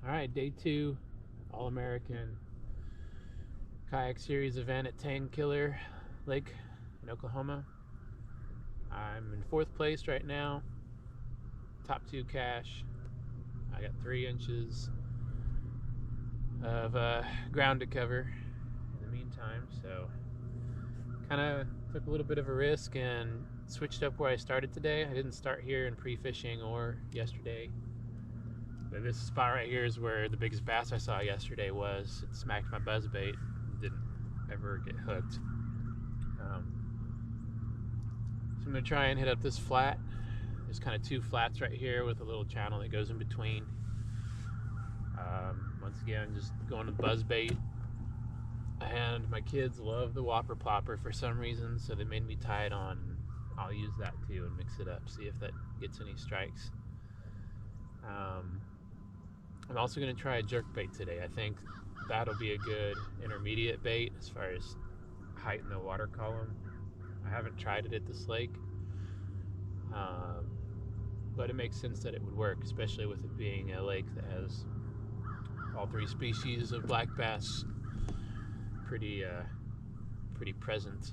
Alright, day 2, All American Kayak Series event at Tenkiller Lake in Oklahoma. I'm in 4th place right now, top 2 cash. I got 3 inches of ground to cover in the meantime, so kind of took a little bit of a risk and switched up where I started today. I didn't start here in pre-fishing or yesterday. But this spot right here is where the biggest bass I saw yesterday was. It smacked my buzzbait, didn't ever get hooked. So I'm going to try and hit up this flat. There's kind of 2 flats right here with a little channel that goes in between. Once again, just going to buzzbait. And my kids love the Whopper Plopper for some reason, so they made me tie it on. I'll use that too and mix it up, see if that gets any strikes. I'm also going to try a jerkbait today. I think that'll be a good intermediate bait as far as height in the water column. I haven't tried it at this lake, but it makes sense that it would work, especially with it being a lake that has all 3 species of black bass pretty present.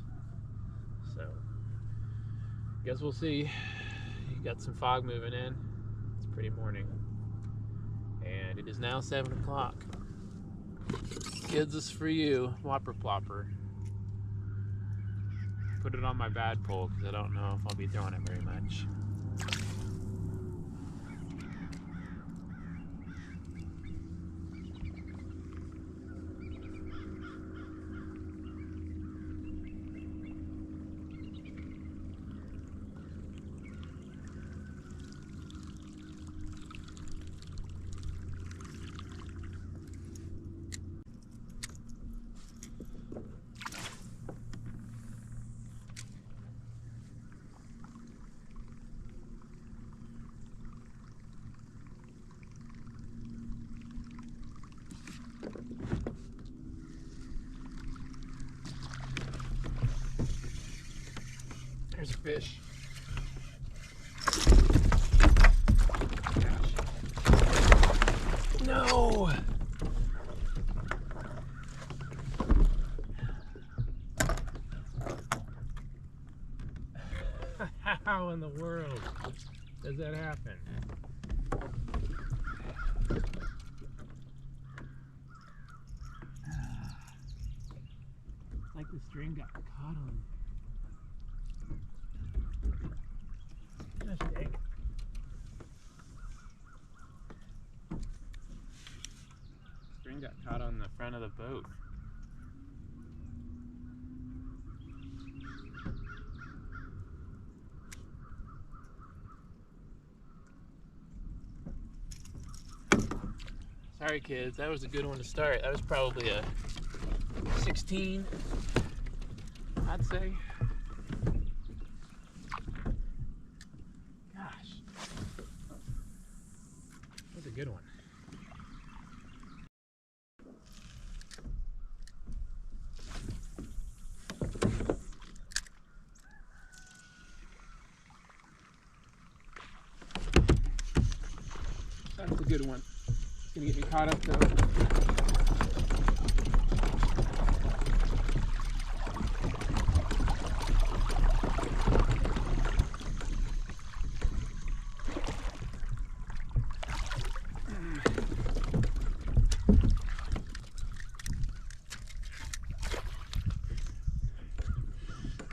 So I guess we'll see. You got some fog moving in. It's pretty morning. And it is now 7 o'clock. Kids, this is for you, Whopper Plopper. Put it on my bad pole because I don't know if I'll be throwing it very much. There's a fish. Gosh. No! How in the world does that happen? It's like the string got caught on. Gosh dang. String got caught on the front of the boat. Sorry kids, that was a good one to start. That was probably a 16, I'd say. Gosh, that was a good one. That's a good one. It's gonna get me caught up though.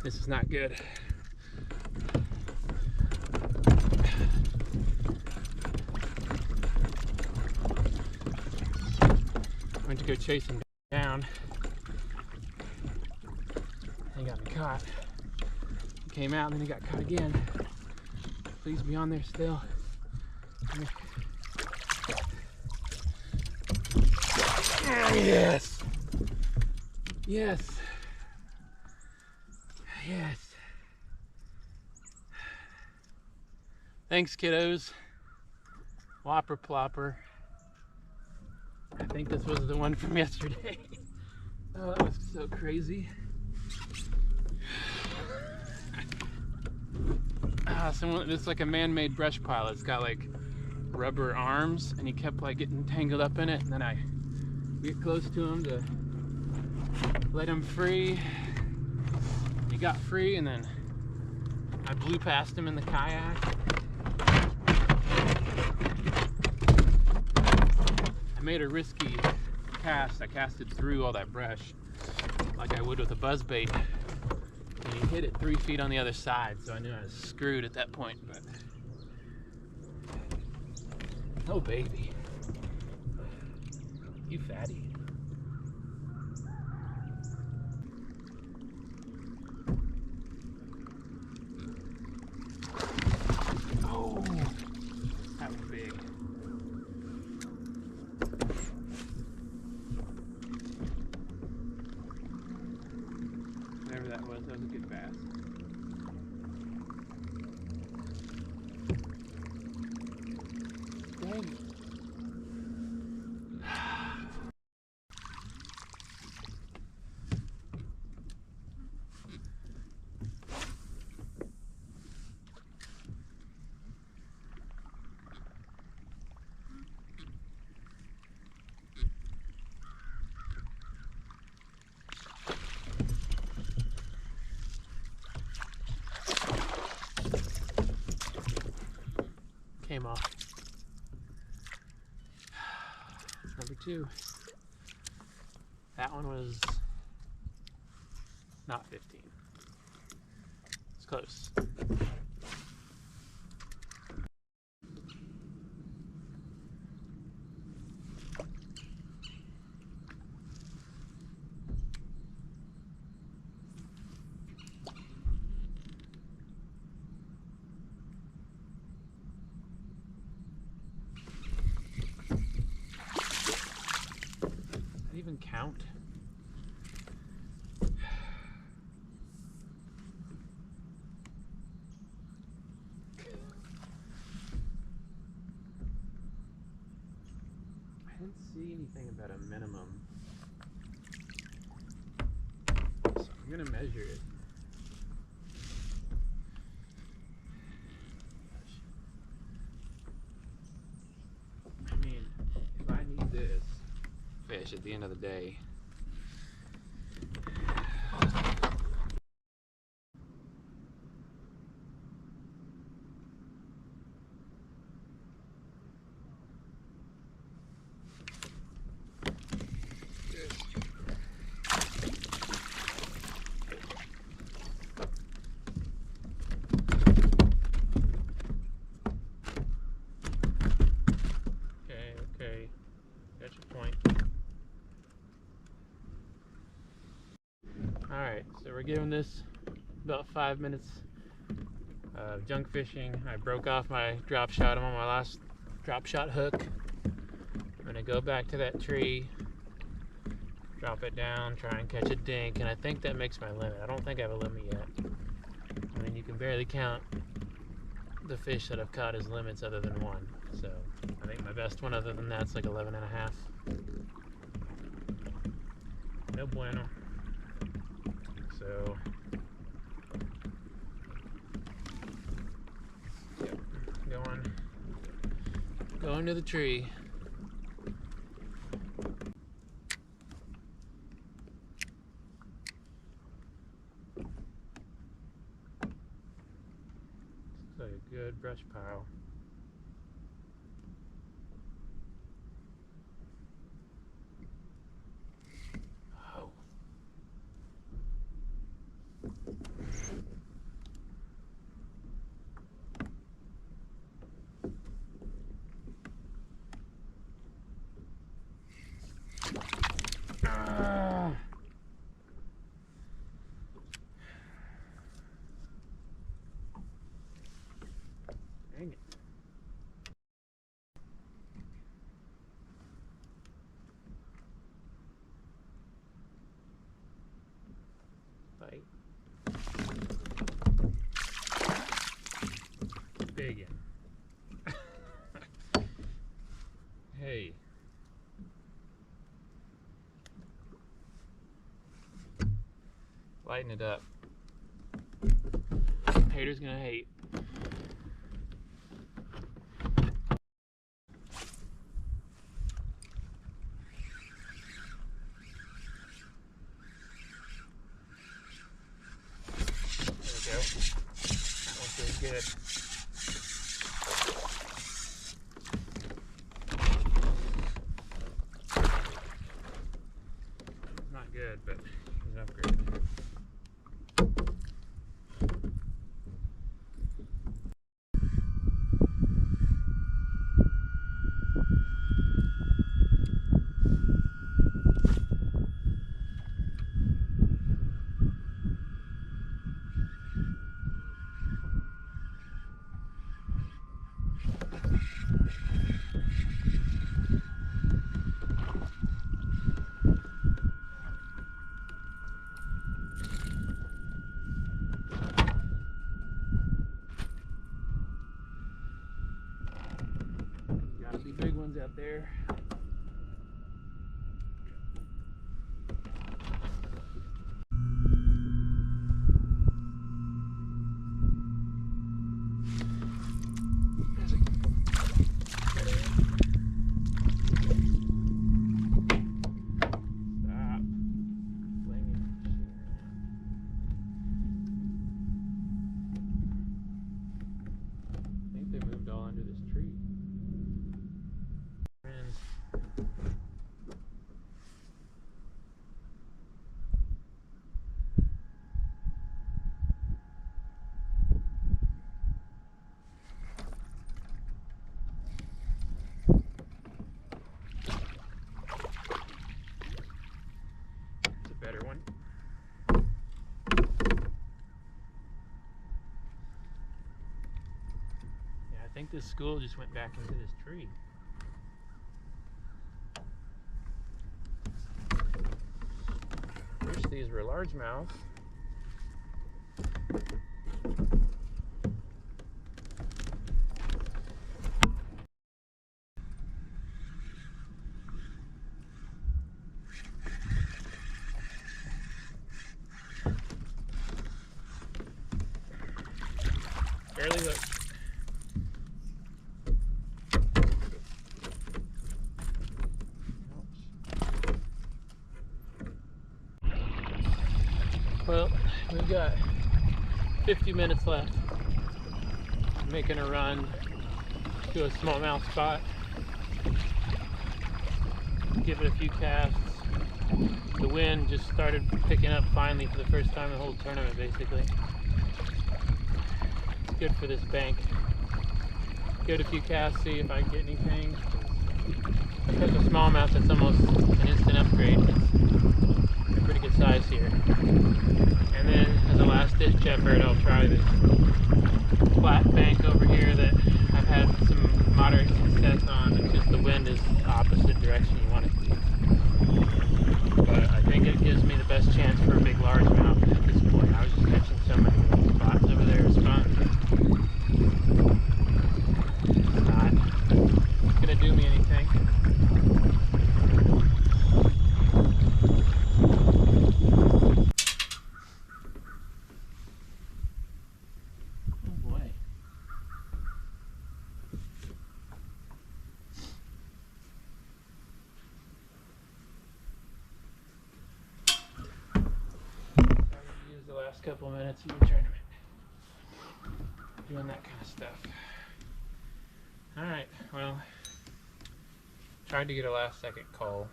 This is not good. I went to go chase him down. He got me caught. He came out and then he got caught again. Please be on there still. Yes! Yes! Yes. Thanks, kiddos. Whopper Plopper. I think this was the one from yesterday. Oh, that was so crazy. This is like a man-made brush pile. It's got like rubber arms, and he kept like getting tangled up in it, and then I get close to him to let him free. He got free, and then I blew past him in the kayak. I made a risky cast. I casted through all that brush like I would with a buzzbait, and he hit it 3 feet on the other side, so I knew I was screwed at that point. But oh baby, you fatty. Oh, that was big. Whatever that was a good bass. Dang it. Came off. Number 2. That one was not 15. It's close. Even count? I didn't see anything about a minimum, so I'm gonna measure it. I mean, if I need this fish at the end of the day, okay, got your point. Alright, so we're giving this about 5 minutes of junk fishing. I broke off my drop shot. I'm on my last drop shot hook. I'm gonna go back to that tree, drop it down, try and catch a dink, and I think that makes my limit. I don't think I have a limit yet. I mean, you can barely count the fish that I've caught as limits other than one. So I think my best one other than that's like 11 and a half. No bueno. So yep, going to the tree. Looks like a good brush pile. Oh. Dang it. Bite. Big one. Hey. Lighten it up. Haters gonna hate. good. Not good, but he's an upgrade. Gotta be big ones out there. Better one. Yeah, I think this school just went back into this tree. Wish these were largemouth. Barely hooked. Well, we've got 50 minutes left. I'm making a run to a smallmouth spot. Give it a few casts. The wind just started picking up finally for the first time in the whole tournament, basically. Good for this bank. Give it a few casts, see if I can get anything. I catch a smallmouth that's almost an instant upgrade. It's a pretty good size here. And then as a last ditch effort, I'll try this flat bank over here that I've had some moderate success on. It's just the wind is opposite direction you want it to be. But I think it gives me the best chance for a big largemouth at this point. I was just catching so many little spots over there. It's fun. It's not gonna do me anything. Oh boy. Use the last couple of minutes of your tournament doing that kind of stuff. Alright, well, tried to get a last second call.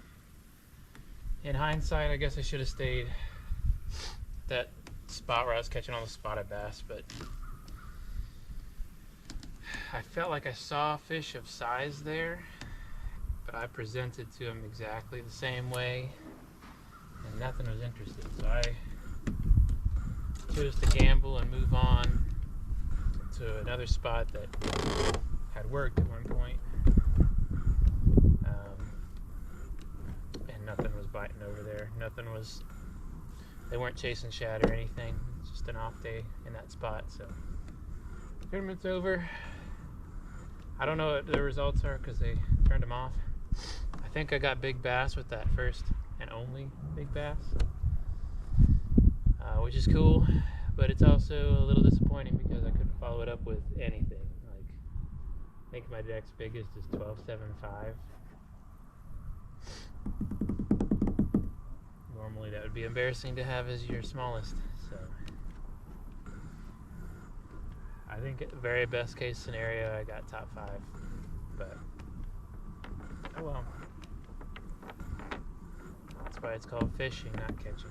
In hindsight, I guess I should have stayed at that spot where I was catching all the spotted bass, but I felt like I saw a fish of size there, but I presented to him exactly the same way and nothing was interested. So I chose to gamble and move on to another spot that had worked at one point, and nothing was biting over there. Nothing was, they weren't chasing shad or anything. It's just an off day in that spot. So tournament's over. I don't know what the results are because they turned them off. I think I got big bass with that first and only big bass, which is cool, but it's also a little disappointing because I couldn't follow it up with anything. Like, I think my deck's biggest is 12.75. Normally that would be embarrassing to have as your smallest, so I think very best case scenario, I got top 5, but oh well. That's why it's called fishing, not catching.